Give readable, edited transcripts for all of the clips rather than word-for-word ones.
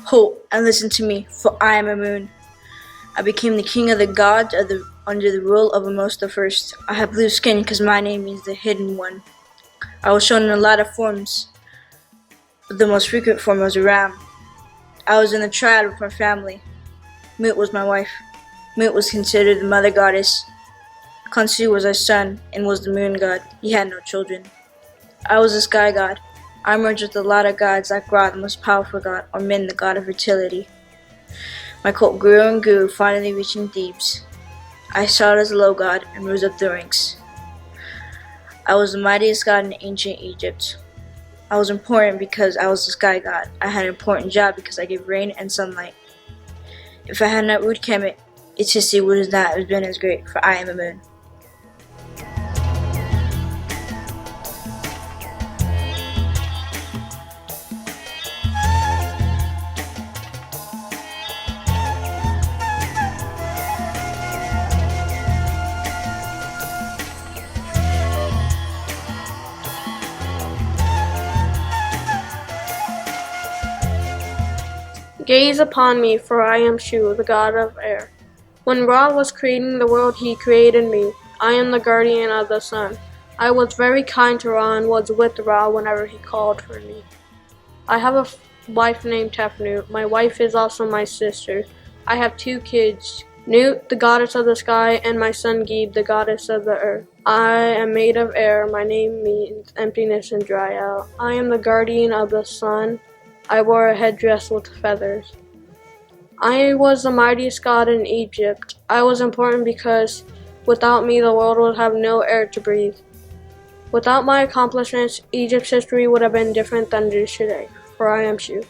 Halt and listen to me, for I am a moon. I became the king of the gods under the rule of Amos the First. I have blue skin because my name means the hidden one. I was shown in a lot of forms, but the most frequent form was a ram. I was in the triad with my family. Mut was my wife. Mut was considered the mother goddess. Khonsu was our son and was the moon god. He had no children. I was a sky god. I merged with a lot of gods like Ra, the most powerful god, or Min, the god of fertility. My cult grew and grew, finally reaching Thebes. I started as a low god and rose up the ranks. I was the mightiest god in ancient Egypt. I was important because I was the sky god. I had an important job because I gave rain and sunlight. If I had not ruled Kemet, its history would not have been as great, for I am a moon. Gaze upon me, for I am Shu, the god of air. When Ra was creating the world, he created me. I am the guardian of the sun. I was very kind to Ra and was with Ra whenever he called for me. I have a wife named Tefnut. My wife is also my sister. I have 2 kids, Nut, the goddess of the sky, and my son Geb, the goddess of the earth. I am made of air. My name means emptiness and dry out. I am the guardian of the sun. I wore a headdress with feathers. I was the mightiest god in Egypt. I was important because without me the world would have no air to breathe. Without my accomplishments, Egypt's history would have been different than it is today, for I am Shu.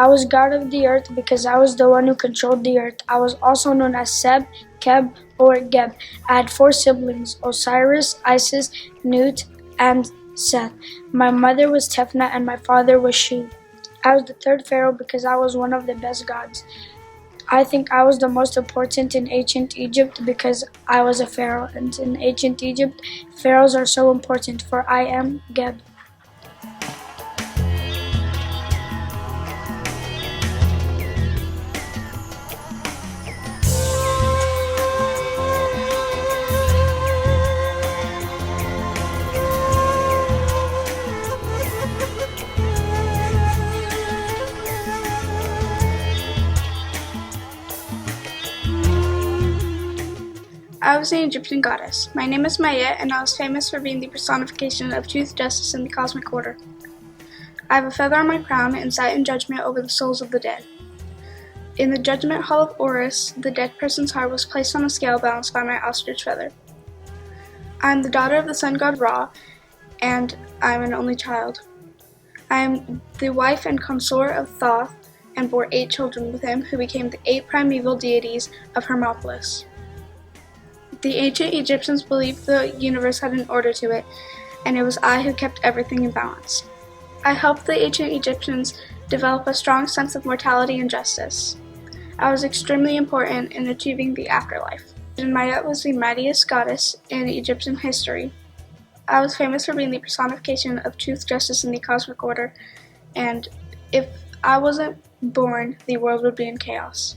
I was god of the earth because I was the one who controlled the earth. I was also known as Seb, Keb, or Geb. I had 4 siblings, Osiris, Isis, Nut, and Seth. My mother was Tefnut and my father was Shu. I was the 3rd pharaoh because I was one of the best gods. I think I was the most important in ancient Egypt because I was a pharaoh, and in ancient Egypt, pharaohs are so important, for I am Geb. I was an Egyptian goddess. My name is Maya, and I was famous for being the personification of truth, justice, and the cosmic order. I have a feather on my crown and sight and judgment over the souls of the dead. In the judgment hall of Horus, the dead person's heart was placed on a scale balanced by my ostrich feather. I am the daughter of the sun god Ra, and I am an only child. I am the wife and consort of Thoth, and bore 8 children with him, who became the 8 primeval deities of Hermopolis. The ancient Egyptians believed the universe had an order to it, and it was I who kept everything in balance. I helped the ancient Egyptians develop a strong sense of mortality and justice. I was extremely important in achieving the afterlife. Maya was the mightiest goddess in Egyptian history. I was famous for being the personification of truth, justice, and the cosmic order, and if I wasn't born, the world would be in chaos.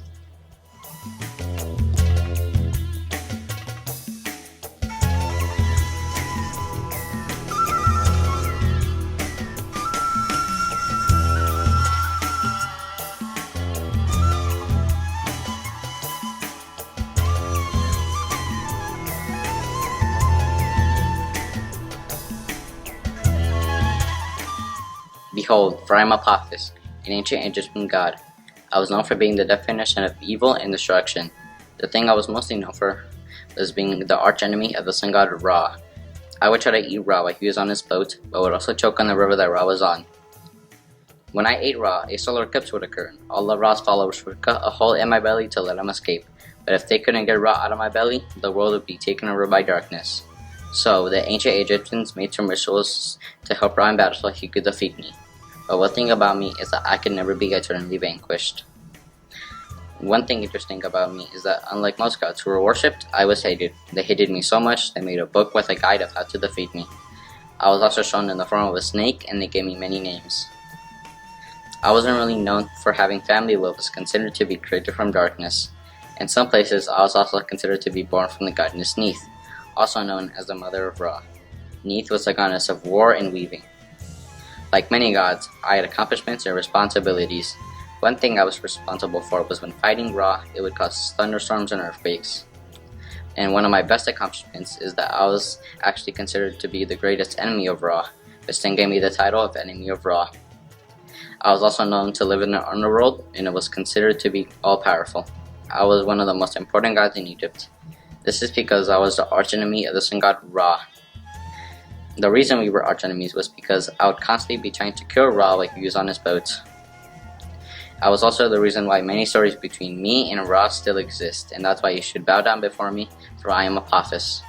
Behold, for I am Apophis, an ancient Egyptian god. I was known for being the definition of evil and destruction. The thing I was mostly known for was being the archenemy of the sun god Ra. I would try to eat Ra while he was on his boat, but would also choke on the river that Ra was on. When I ate Ra, a solar eclipse would occur. All of Ra's followers would cut a hole in my belly to let him escape, but if they couldn't get Ra out of my belly, the world would be taken over by darkness. So, the ancient Egyptians made some rituals to help Ra in battle so he could defeat me. But one thing about me is that I could never be eternally vanquished. One thing interesting about me is that unlike most gods who were worshipped, I was hated. They hated me so much they made a book with a guide of how to defeat me. I was also shown in the form of a snake, and they gave me many names. I wasn't really known for having family, but was considered to be created from darkness. In some places, I was also considered to be born from the goddess Neith, also known as the mother of Ra. Neith was the goddess of war and weaving. Like many gods, I had accomplishments and responsibilities. One thing I was responsible for was when fighting Ra, it would cause thunderstorms and earthquakes. And one of my best accomplishments is that I was actually considered to be the greatest enemy of Ra, which then gave me the title of Enemy of Ra. I was also known to live in the underworld, and it was considered to be all-powerful. I was one of the most important gods in Egypt. This is because I was the archenemy of the sun god Ra. The reason we were archenemies was because I would constantly be trying to kill Ra while he was on his boat. I was also the reason why many stories between me and Ra still exist, and that's why you should bow down before me, for I am Apophis.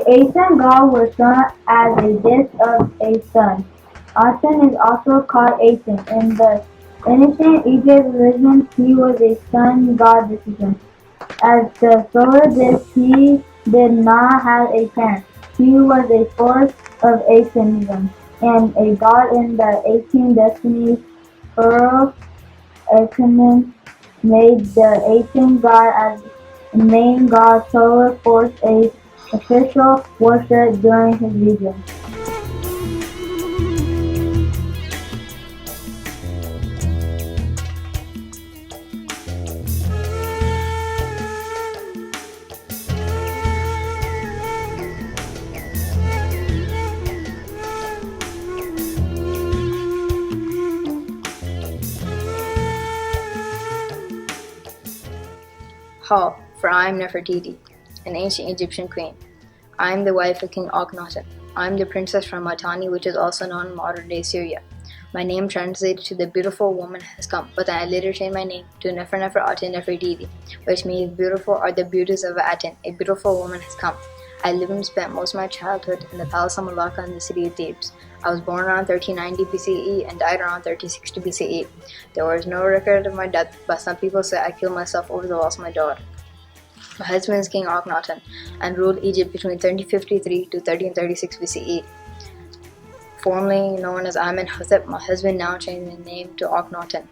ancient god was shown as a disk of a sun. Aten is also called Aten. In the ancient Egypt religion, he was a sun god decision. As the solar disk, he did not have a parent. He was a force of Atenism and a god in the 18 destinies. Pharaoh Akhenaten made the Aten god as the main god solar force a official worship during his region. Ha, for I am Nefertiti, an ancient Egyptian queen. I am the wife of King Akhenaten. I am the princess from Mitanni, which is also known in modern-day Syria. My name translates to the beautiful woman has come, but I later changed my name to Nefer Aten Nefertiti, which means beautiful are the beauties of Aten. A beautiful woman has come. I lived and spent most of my childhood in the palace of Malacca in the city of Thebes. I was born around 1390 BCE and died around 1360 BCE. There was no record of my death, but some people say I killed myself over the loss of my daughter. My husband is King Akhenaten and ruled Egypt between 1353 to 1336 BCE. Formerly known as Amenhotep, my husband now changed his name to Akhenaten.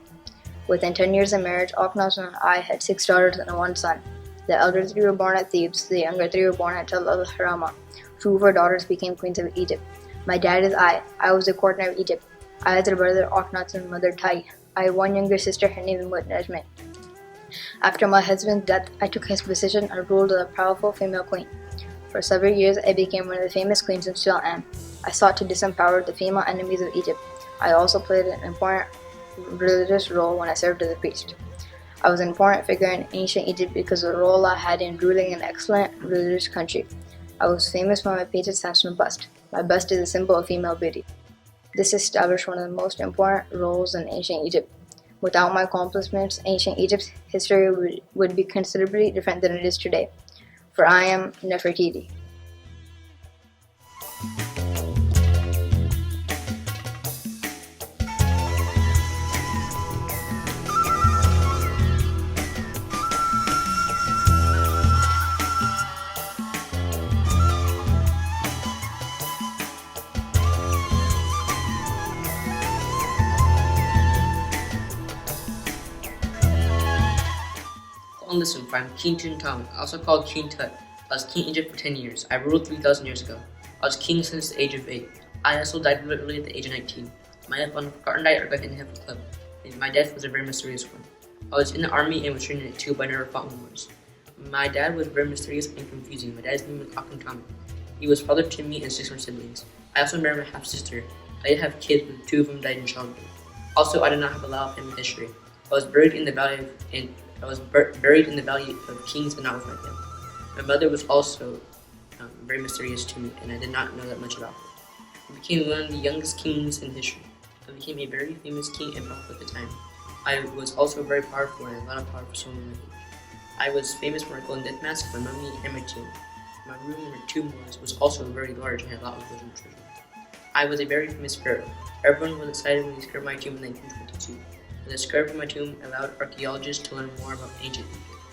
Within 10 years of marriage, Akhenaten and I had 6 daughters and 1 son. The elder 3 were born at Thebes, the younger 3 were born at Tel el-Harama. 2 of our daughters became queens of Egypt. My dad is I was the courtier of Egypt. I had a brother Akhenaten and mother Tai. I have 1 younger sister, her name is Mutnajmet. After my husband's death, I took his position and ruled as a powerful female queen. For several years, I became one of the famous queens and still am. I sought to disempower the female enemies of Egypt. I also played an important religious role when I served as a priest. I was an important figure in ancient Egypt because of the role I had in ruling an excellent religious country. I was famous for my painted sandstone bust. My bust is a symbol of female beauty. This established one of the most important roles in ancient Egypt. Without my accomplishments, ancient Egypt's history would be considerably different than it is today. For I am Nefertiti. Listen, I'm King Tutankhamun, also called King Tut. I was king of Egypt for 10 years. I ruled 3,000 years ago. I was king since the age of 8. I also died literally at the age of 19. My death on a forgotten night or got hit in the head with a club. And my death was a very mysterious one. I was in the army and was trained in it too, but I never fought in wars. My dad was very mysterious and confusing. My dad's name was Akhenaten. He was father to me and 6 more siblings. I also married my half-sister. I did have kids, but 2 of them died in childbirth. Also, I did not have a lot of family history. I was buried in the valley of kings and not with my family. My mother was also very mysterious to me, and I did not know that much about her. I became one of the youngest kings in history. I became a very famous king and powerful at the time. I was also very powerful and a lot of power for someone my age. I was famous for my golden death mask, my mummy, and my tomb. My room where my tomb was also very large and had a lot of golden treasure. I was a very famous pharaoh. Everyone was excited when they discovered my tomb in 1922. The discovery of my tomb allowed archaeologists to learn more about ancient Egypt.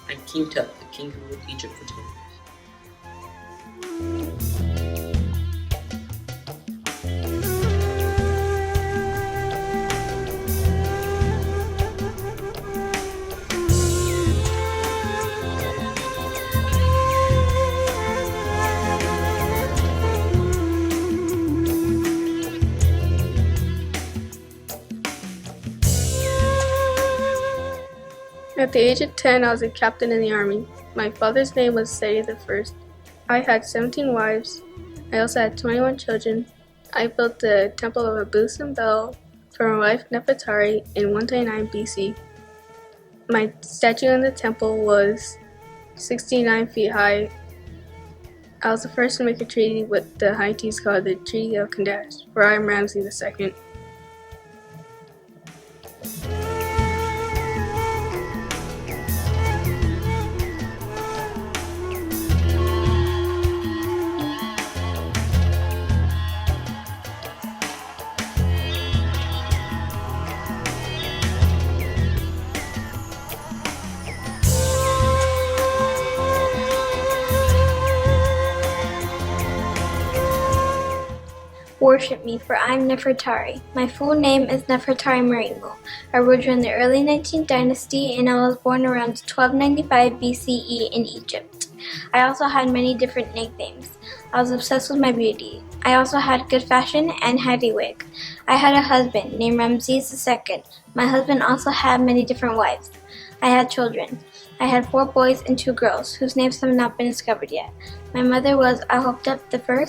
I'm King Tut, the king who ruled Egypt for 10 years. At the age of 10, I was a captain in the army. My father's name was Seth I. I had 17 wives. I also had 21 children. I built the temple of Apophis and Bel for my wife Nefertari in 129 BC. My statue in the temple was 69 feet high. I was the first to make a treaty with the Hittites called the Treaty of Kadesh, where I am Ramses II. Worship me, for I am Nefertari. My full name is Nefertari Marimo. I ruled during the early 19th dynasty, and I was born around 1295 BCE in Egypt. I also had many different nicknames. I was obsessed with my beauty. I also had good fashion and heavy wig. I had a husband named Ramses II. My husband also had many different wives. I had children. I had 4 boys and 2 girls, whose names have not been discovered yet. My mother was Ahotep I,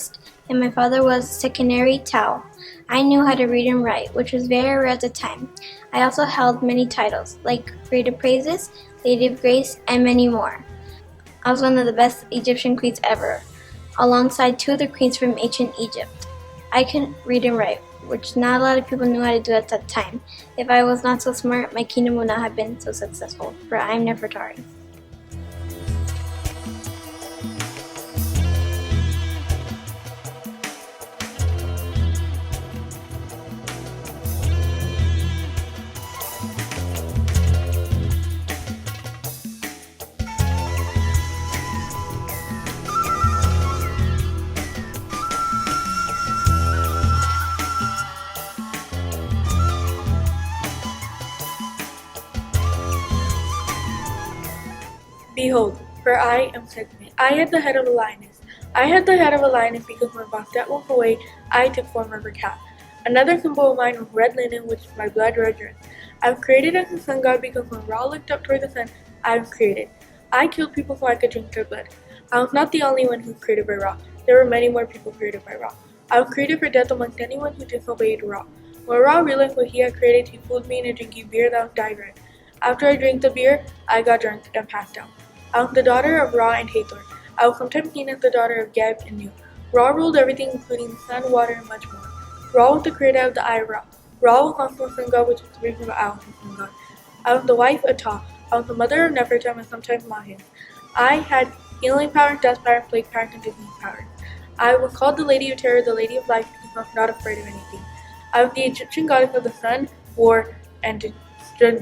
and my father was Sekhmet Tau. I knew how to read and write, which was very rare at the time. I also held many titles, like Great of Praises, Lady of Grace, and many more. I was one of the best Egyptian queens ever, alongside 2 of the queens from ancient Egypt. I could read and write, which not a lot of people knew how to do at that time. If I was not so smart, my kingdom would not have been so successful, for I am Nefertari. Behold, for I am Sekhmet. I had the head of a lioness. I had the head of a lioness because when Bastet went away, I took form of a cat. Another symbol of mine was red linen, which is my blood red dress. I was created as a sun god because when Ra looked up toward the sun, I was created. I killed people so I could drink their blood. I was not the only one who was created by Ra. There were many more people created by Ra. I was created for death amongst anyone who disobeyed Ra. When Ra realized what he had created, he fooled me into drinking beer that was dyed red. After I drank the beer, I got drunk and passed out. I was the daughter of Ra and Hathor. I was sometimes seen as the daughter of Geb and Nu. Ra ruled everything, including the sun, water, and much more. Ra was the creator of the eye of Ra. Ra was also a sun god, which is the reason why I was a sun god. I was the wife of Thoth. I was the mother of Nefertiti and sometimes Mahis. I had healing powers, death powers, plague powers, and disease powers. I was called the Lady of Terror, the Lady of Life, because I was not afraid of anything. I was the Egyptian goddess of the sun, war, and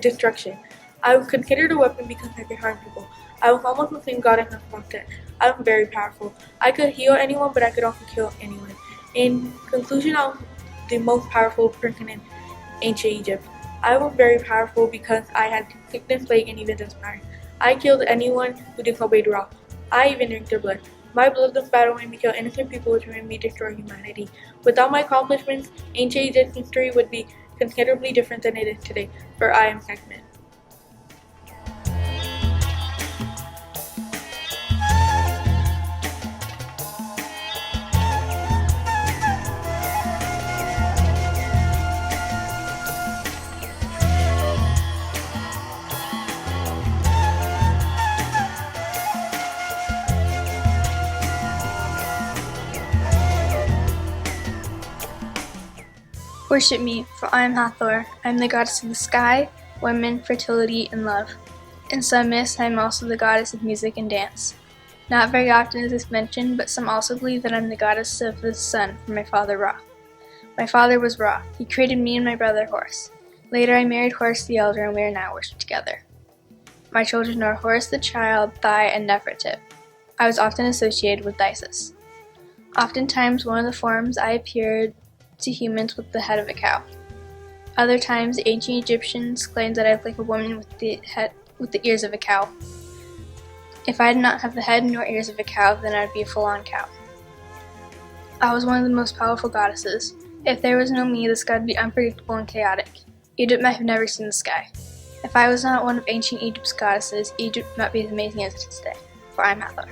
destruction. I was considered a weapon because I could harm people. I was almost the same goddess as Bastet. I was very powerful. I could heal anyone, but I could also kill anyone. In conclusion, I was the most powerful person in ancient Egypt. I was very powerful because I had sickness, plague, and even death powers. I killed anyone who disobeyed Ra. I even drank their blood. My bloodless battle made me kill innocent people, which made me destroy humanity. Without my accomplishments, ancient Egypt's history would be considerably different than it is today, for I am Sekhmet. Worship me, for I am Hathor. I am the goddess of the sky, women, fertility, and love. In some myths, I am also the goddess of music and dance. Not very often is this mentioned, but some also believe that I am the goddess of the sun from my father Ra. My father was Ra. He created me and my brother Horus. Later, I married Horus the elder, and we are now worshipped together. My children are Horus the child, Thai, and Nefertiti. I was often associated with Isis. Oftentimes, one of the forms I appeared to humans with the head of a cow. Other times, ancient Egyptians claimed that I looked like a woman with the ears of a cow. If I did not have the head nor ears of a cow, then I would be a full-on cow. I was one of the most powerful goddesses. If there was no me, the sky would be unpredictable and chaotic. Egypt might have never seen the sky. If I was not one of ancient Egypt's goddesses, Egypt would not be as amazing as it is today, for I am Hathor.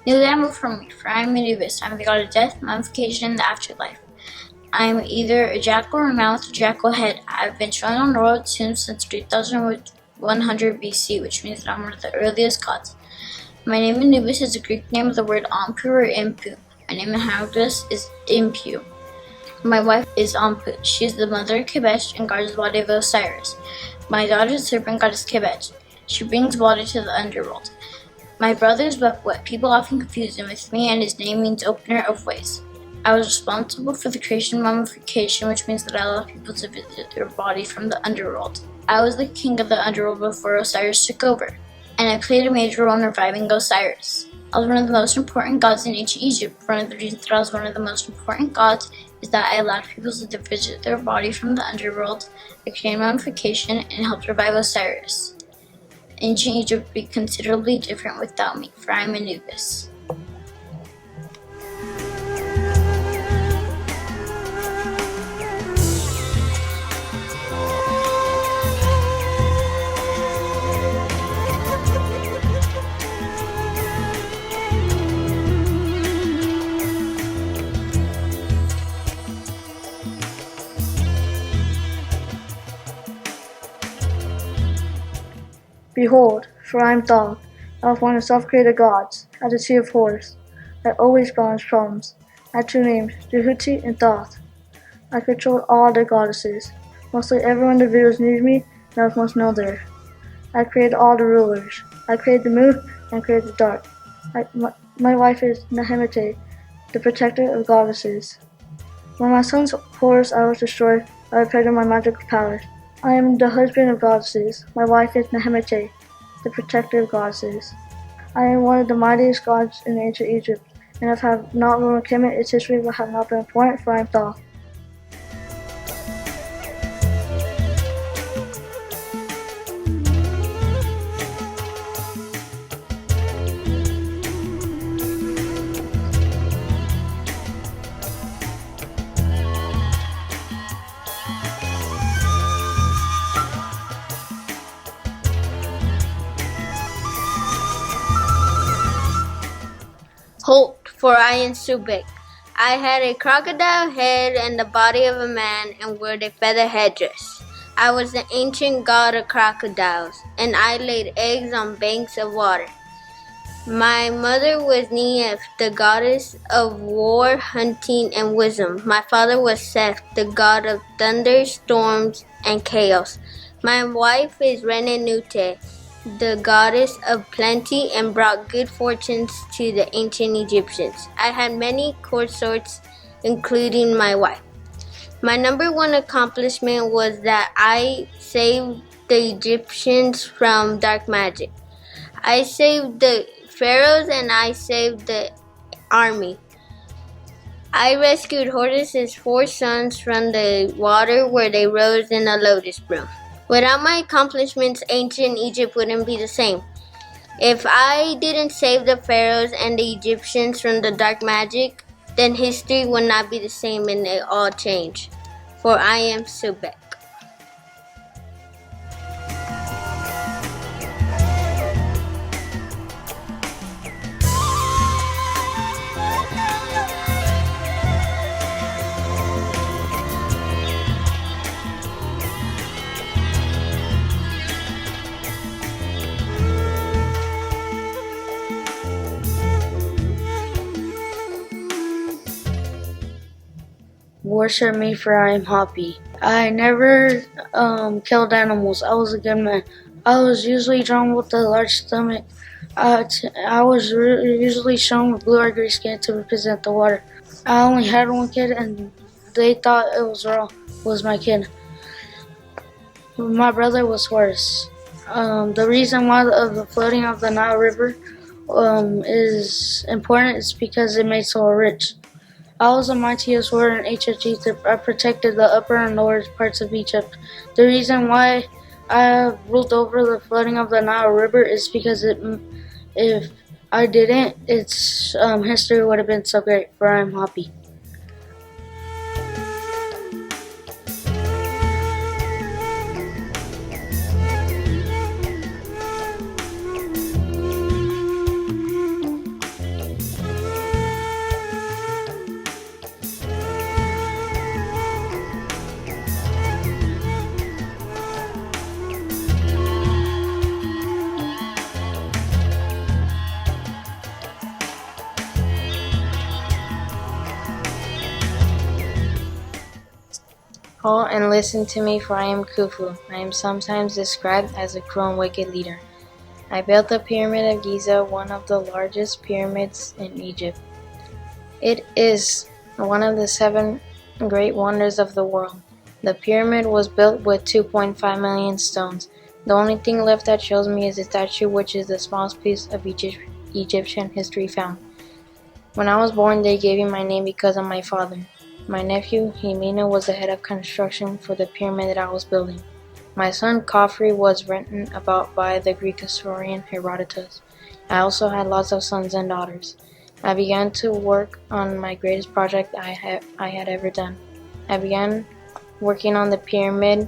New from me, for I am Anubis. I am the god of death, mummification, and the afterlife. I am either a jackal or a man with a jackal head. I have been shown on the world tombs since 3100 BC, which means that I'm one of the earliest gods. My name Anubis is a Greek name of the word Ampu or Impu. My name in Hieroglyphs is Impu. My wife is Ampu. She is the mother of Kabesh and guards the body of Osiris. My daughter is the serpent goddess Kebet. She brings water to the underworld. My brother is wet. People often confuse him with me, and his name means opener of ways. I was responsible for the creation of mummification, which means that I allowed people to visit their body from the underworld. I was the king of the underworld before Osiris took over, and I played a major role in reviving Osiris. I was one of the most important gods in ancient Egypt. One of the reasons that I was one of the most important gods is that I allowed people to visit their body from the underworld, I created mummification, and helped revive Osiris. Ancient Egypt would be considerably different without me, for I am Anubis. Behold, for I am Thoth, of one of self-created gods, at the sea of Horus. I always balance problems. I had two names, Nefertiti and Thoth. I controlled all the goddesses. Mostly everyone in the videos needed me, and I was most known there. I created all the rulers. I created the moon and created the dark. My wife is Nefertiti, the protector of goddesses. When my son Horus I was destroyed, I repaired my magical powers. I am the husband of goddesses. My wife is Nefertiti, the protector of goddesses. I am one of the mightiest gods in ancient Egypt, and if I have not ruled Kemet, its history will have not been important, for I am Thoth. Halt, for I am Sobek. I had a crocodile head and the body of a man and wore a feather headdress. I was the ancient god of crocodiles, and I laid eggs on banks of water. My mother was Neith, the goddess of war, hunting, and wisdom. My father was Seth, the god of thunder, storms, and chaos. My wife is Renenute, the goddess of plenty, and brought good fortunes to the ancient Egyptians. I had many consorts, including my wife. My number one accomplishment was that I saved the Egyptians from dark magic. I saved the pharaohs and I saved the army. I rescued Horus's 4 sons from the water where they rose in a lotus broom. Without my accomplishments, ancient Egypt wouldn't be the same. If I didn't save the pharaohs and the Egyptians from the dark magic, then history would not be the same and it all changed. For I am Sobek. Worship me, for I am Hapi. I never killed animals. I was a good man. I was usually drawn with a large stomach. I was usually shown with blue-eyed skin to represent the water. I only had one kid, and they thought it was my kid. My brother was Horus. The reason why the floating of the Nile River is important is because it made so rich. I was the mightiest warrior in ancient Egypt. I protected the upper and lower parts of Egypt. The reason why I ruled over the flooding of the Nile River is because if I didn't, its history would have been so great, for I am Hapi. Halt and listen to me, for I am Khufu. I am sometimes described as a cruel and wicked leader. I built the Pyramid of Giza, one of the largest pyramids in Egypt. It is one of the 7 great wonders of the world. The pyramid was built with 2.5 million stones. The only thing left that shows me is a statue, which is the smallest piece of Egyptian history found. When I was born, they gave me my name because of my father. My nephew, Himino, was the head of construction for the pyramid that I was building. My son, Khafre, was written about by the Greek historian Herodotus. I also had lots of sons and daughters. I began to work on my greatest project I had ever done. I began working on the pyramid,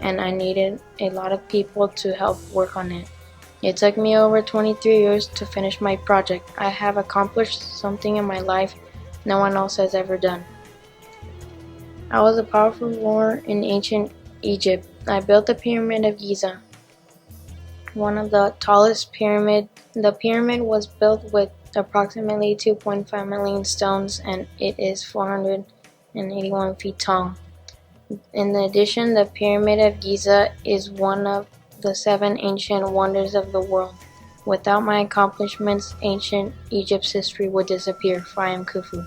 and I needed a lot of people to help work on it. It took me over 23 years to finish my project. I have accomplished something in my life no one else has ever done. I was a powerful ruler in ancient Egypt. I built the Pyramid of Giza, one of the tallest pyramids. The pyramid was built with approximately 2.5 million stones, and it is 481 feet tall. In addition, the Pyramid of Giza is one of the 7 ancient wonders of the world. Without my accomplishments, ancient Egypt's history would disappear, for I am Khufu.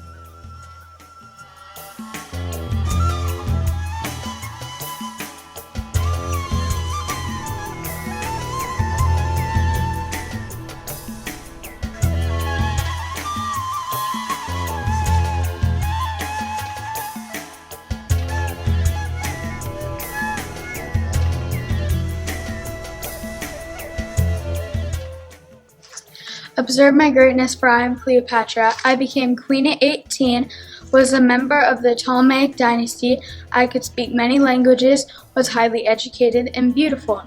Observe my greatness, for I am Cleopatra. I became queen at 18, was a member of the Ptolemaic dynasty. I could speak many languages, was highly educated, and beautiful.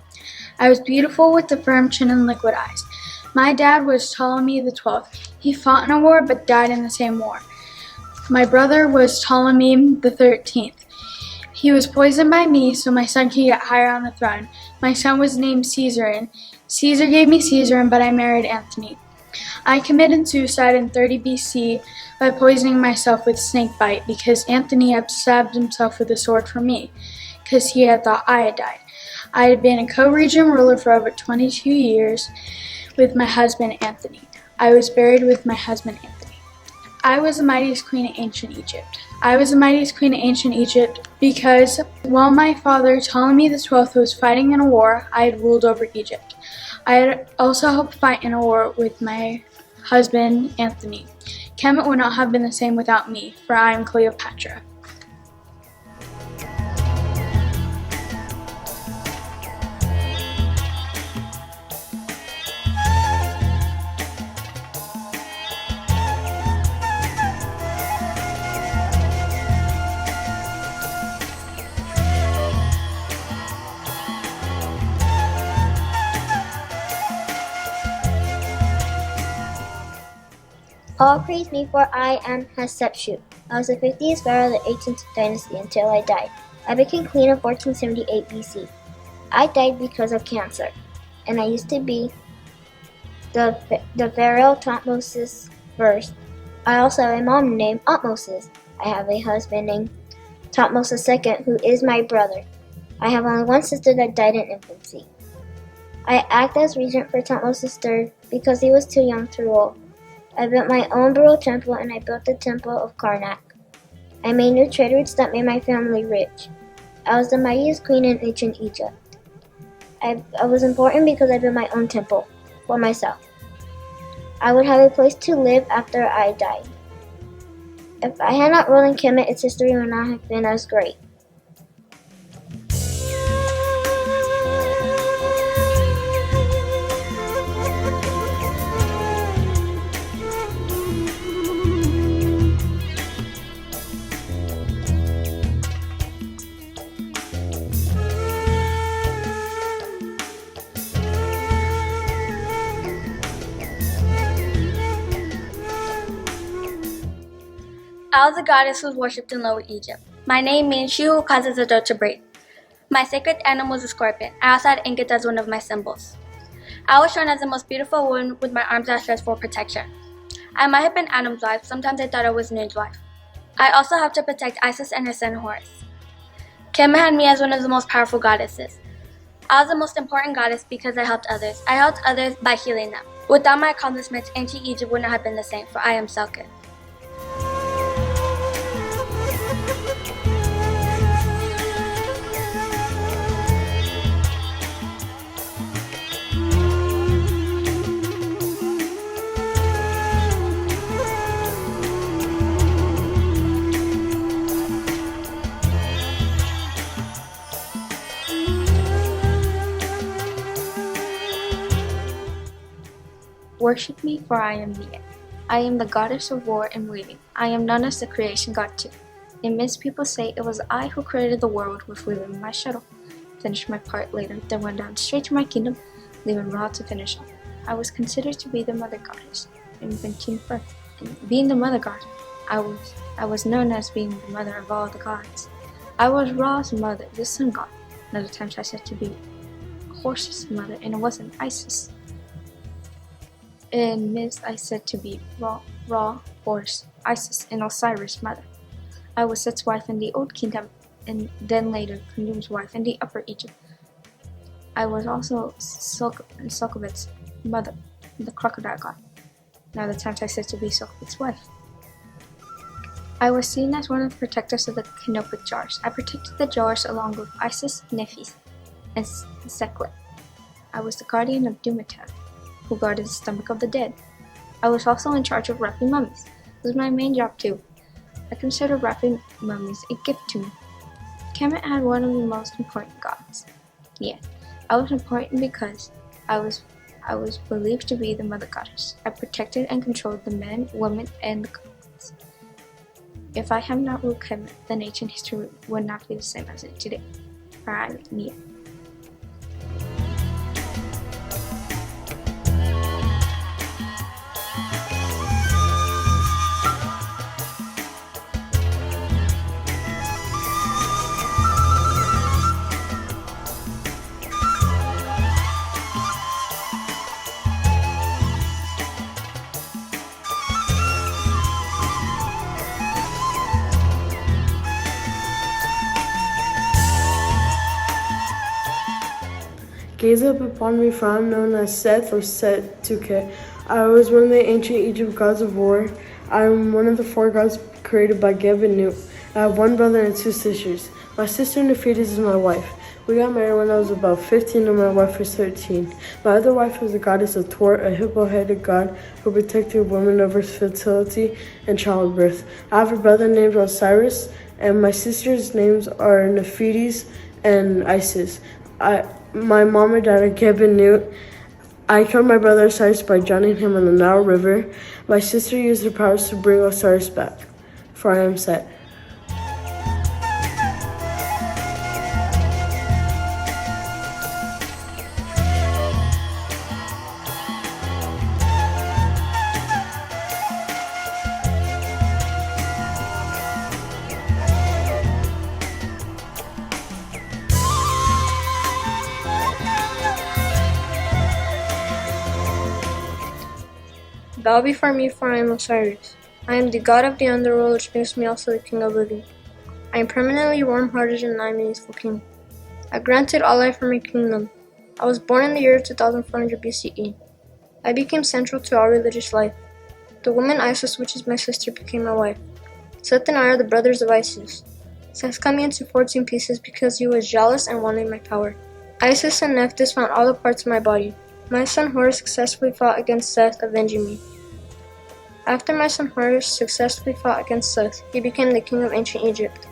I was beautiful with a firm chin and liquid eyes. My dad was Ptolemy XII. He fought in a war but died in the same war. My brother was Ptolemy XIII. He was poisoned by me so my son could get higher on the throne. My son was named Caesarin. Caesar gave me Caesarin, but I married Antony. I committed suicide in 30 BC by poisoning myself with snake bite because Antony had stabbed himself with a sword for me, because he had thought I had died. I had been a co-regent ruler for over 22 years with my husband Antony. I was buried with my husband Antony. I was the mightiest queen of ancient Egypt. I was the mightiest queen of ancient Egypt because while my father Ptolemy XII was fighting in a war, I had ruled over Egypt. I had also helped fight in a war with my husband Antony. Kemet would not have been the same without me, for I am Cleopatra. All praise me, for I am Hatshepsut. I was the 50th pharaoh of the 18th dynasty until I died. I became queen in 1478 BC. I died because of cancer, and I used to be the pharaoh Thutmose I. I also have a mom named Thutmose. I have a husband named Thutmose II, who is my brother. I have only one sister that died in infancy. I act as regent for Thutmose III because he was too young to rule. I built my own burial temple, and I built the temple of Karnak. I made new trade routes that made my family rich. I was the mightiest queen in ancient Egypt. I was important because I built my own temple for myself. I would have a place to live after I died. If I had not ruled in Kemet, its history would not have been as great. I was a goddess who was worshipped in Lower Egypt. My name means she who causes the dirt to break. My sacred animal was a scorpion. I also had ingots as one of my symbols. I was shown as the most beautiful woman with my arms outstretched for protection. I might have been Adam's wife. Sometimes I thought I was Nude's wife. I also helped to protect Isis and her son Horus. Kemet had me as one of the most powerful goddesses. I was the most important goddess because I helped others. I helped others by healing them. Without my accomplishments, ancient Egypt would not have been the same, for I am Serket. Worship me, for I am Neith. I am the goddess of war and weaving. I am known as the creation god too. In myths, people say it was I who created the world with weaving my shuttle. Finished my part later, then went down straight to my kingdom, leaving Ra to finish off. I was considered to be the mother goddess, inventing birth. And being the mother god, I was known as being the mother of all the gods. I was Ra's mother, the sun god. Another times I said to be Horus's mother, and it wasn't Isis. In myths, I said to be Ra, Horus, Isis, and Osiris' mother. I was Seth's wife in the Old Kingdom, and then later Khnum's wife in the Upper Egypt. I was also Sekhmet's mother, the crocodile god. Now the times I said to be Sekhmet's wife. I was seen as one of the protectors of the canopic jars. I protected the jars along with Isis, Nephthys, and Sekhmet. I was the guardian of Dumatab, who guarded the stomach of the dead. I was also in charge of wrapping mummies. This was my main job too. I consider wrapping mummies a gift to me. Kemet had one of the most important gods. Yeah, I was important because I was believed to be the mother goddess. I protected and controlled the men, women, and the gods. If I had not ruled Kemet, then ancient history would not be the same as it is today. For I am Neith. Gaze up upon me, for I am known as Seth or Tutankhamun. I was one of the ancient Egypt gods of war. I am one of the 4 gods created by Geb and Nut. I have 1 brother and 2 sisters. My sister Nefertiti is my wife. We got married when I was about 15 and my wife was 13. My other wife was the goddess of Thoth, a hippo-headed god who protected women over fertility and childbirth. I have a brother named Osiris, and my sisters' names are Nephthys and Isis. My mom and dad are Geb and Nut. I killed my brother Osiris by drowning him in the Nile River. My sister used her powers to bring Osiris back, for I am Seth. Bow before me, for I am Osiris. I am the god of the underworld, which makes me also the king of living. I am permanently warm-hearted and I am a useful king. I granted all life for my kingdom. I was born in the year 2400 BCE. I became central to all religious life. The woman Isis, which is my sister, became my wife. Seth and I are the brothers of Isis. Seth cut me into 14 pieces because he was jealous and wanted my power. Isis and Nephthys found all the parts of my body. My son Horus successfully fought against Seth, avenging me. After my son Horus successfully fought against Seth, he became the king of ancient Egypt.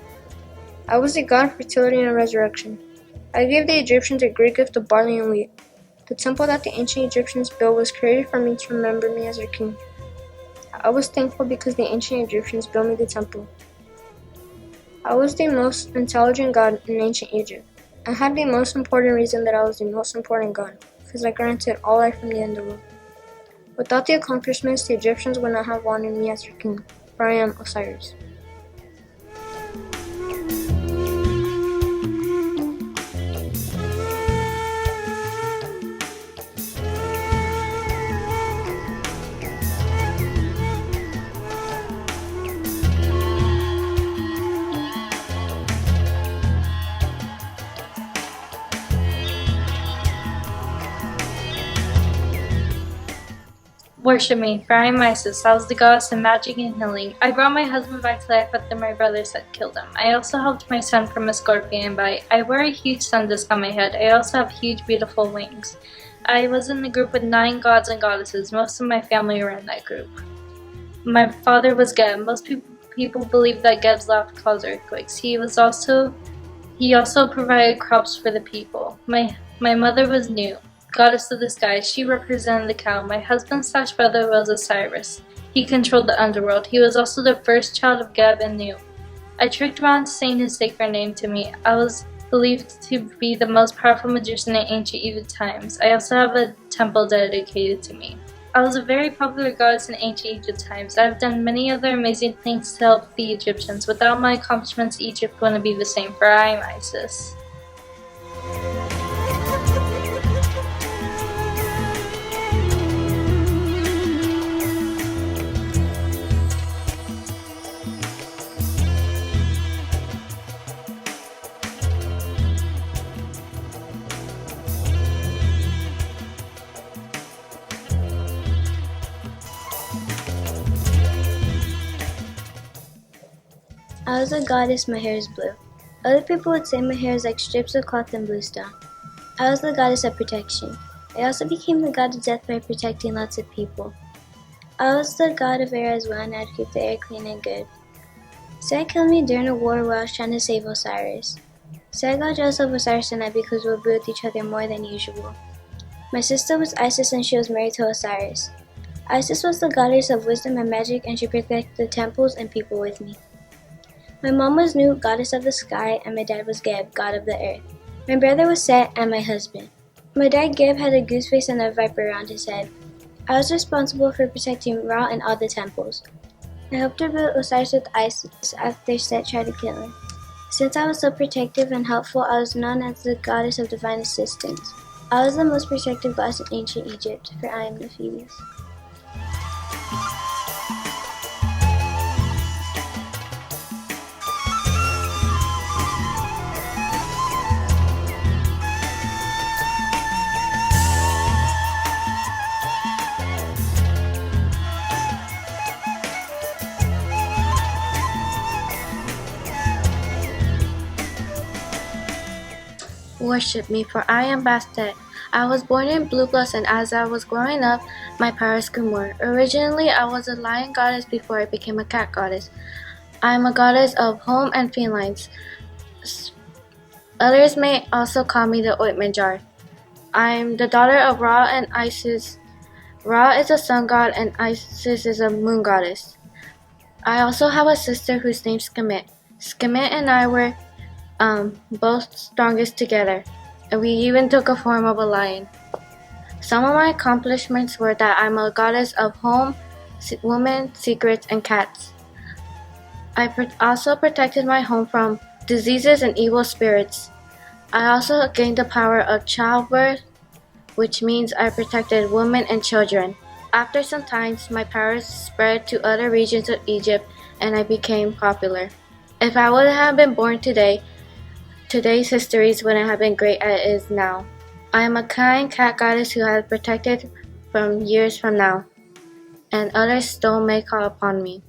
I was the god of fertility and resurrection. I gave the Egyptians a great gift of barley and wheat. The temple that the ancient Egyptians built was created for me to remember me as their king. I was thankful because the ancient Egyptians built me the temple. I was the most intelligent god in ancient Egypt. I had the most important reason that I was the most important god, because I granted all life from the underworld. Without the accomplishments, the Egyptians would not have wanted me as their king, for I am Osiris. Worship me, for I am Isis. I was the goddess of magic and healing. I brought my husband back to life after my brothers had killed him. I also helped my son from a scorpion bite. I wear a huge sun disk on my head. I also have huge, beautiful wings. I was in the group with 9 gods and goddesses. Most of my family were in that group. My father was Geb. Most people believe that Geb's laugh caused earthquakes. He also provided crops for the people. My mother was Nu, goddess of the sky. She represented the cow. My husband/brother was Osiris. He controlled the underworld. He was also the first child of Geb and Nu. I tricked Ra into saying his sacred name to me. I was believed to be the most powerful magician in ancient Egypt times. I also have a temple dedicated to me. I was a very popular goddess in ancient Egypt times. I have done many other amazing things to help the Egyptians. Without my accomplishments, Egypt wouldn't be the same, for I am Isis. I was a goddess, my hair is blue. Other people would say my hair is like strips of cloth and blue stone. I was the goddess of protection. I also became the god of death by protecting lots of people. I was the god of air as well, and I'd keep the air clean and good. Seth killed me during a war while I was trying to save Osiris. Seth got jealous of Osiris and I because we would be with each other more than usual. My sister was Isis and she was married to Osiris. Isis was the goddess of wisdom and magic and she protected the temples and people with me. My mom was Nu, goddess of the sky, and my dad was Geb, god of the earth. My brother was Seth and my husband. My dad Geb had a goose face and a viper around his head. I was responsible for protecting Ra and all the temples. I helped to build Osiris with Isis after Seth tried to kill him. Since I was so protective and helpful, I was known as the goddess of divine assistance. I was the most protective goddess in ancient Egypt, for I am Nephthys. Worship me, for I am Bastet. I was born in Blue Plus, and as I was growing up, my powers grew more. Originally, I was a lion goddess before I became a cat goddess. I am a goddess of home and felines. Others may also call me the ointment jar. I am the daughter of Ra and Isis. Ra is a sun god, and Isis is a moon goddess. I also have a sister whose name's Sekhmet. Sekhmet and I were both strongest together, and we even took a form of a lion. Some of my accomplishments were that I'm a goddess of home, women, secrets, and cats. I also protected my home from diseases and evil spirits. I also gained the power of childbirth, which means I protected women and children. After some time, my powers spread to other regions of Egypt, and I became popular. If I would have been born today, today's histories wouldn't have been great as it is now. I am a kind cat goddess who has protected from years from now, and others still may call upon me.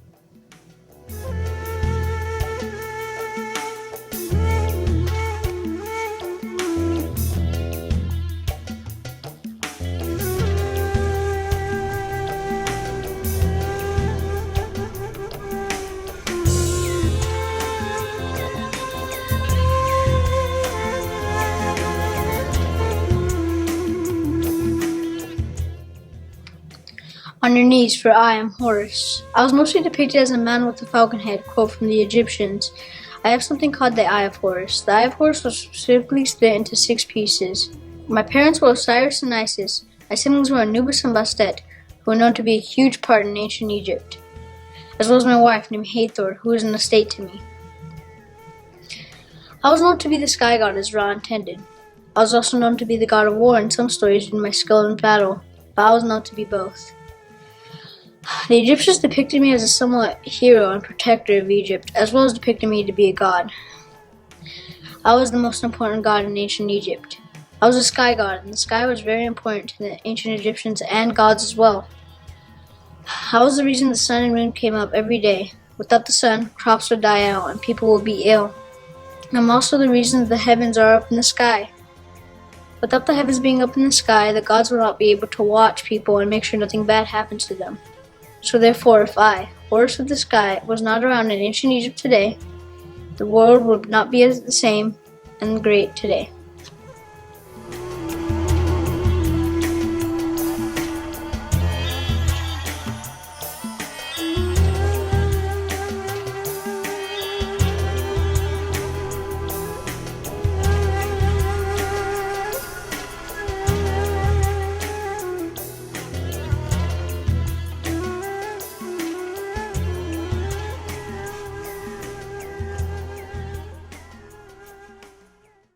On your knees, for I am Horus. I was mostly depicted as a man with a falcon head, quote from the Egyptians. I have something called the Eye of Horus. The Eye of Horus was specifically split into 6 pieces. My parents were Osiris and Isis. My siblings were Anubis and Bastet, who were known to be a huge part in ancient Egypt, as well as my wife named Hathor, who was an estate to me. I was known to be the sky god as Ra intended. I was also known to be the god of war in some stories due to my skill in battle, but I was known to be both. The Egyptians depicted me as a somewhat hero and protector of Egypt, as well as depicted me to be a god. I was the most important god in ancient Egypt. I was a sky god, and the sky was very important to the ancient Egyptians and gods as well. I was the reason the sun and moon came up every day. Without the sun, crops would die out and people would be ill. I'm also the reason the heavens are up in the sky. Without the heavens being up in the sky, the gods would not be able to watch people and make sure nothing bad happens to them. So therefore, if I, Horus of the sky, was not around in ancient Egypt today, the world would not be as the same and great today.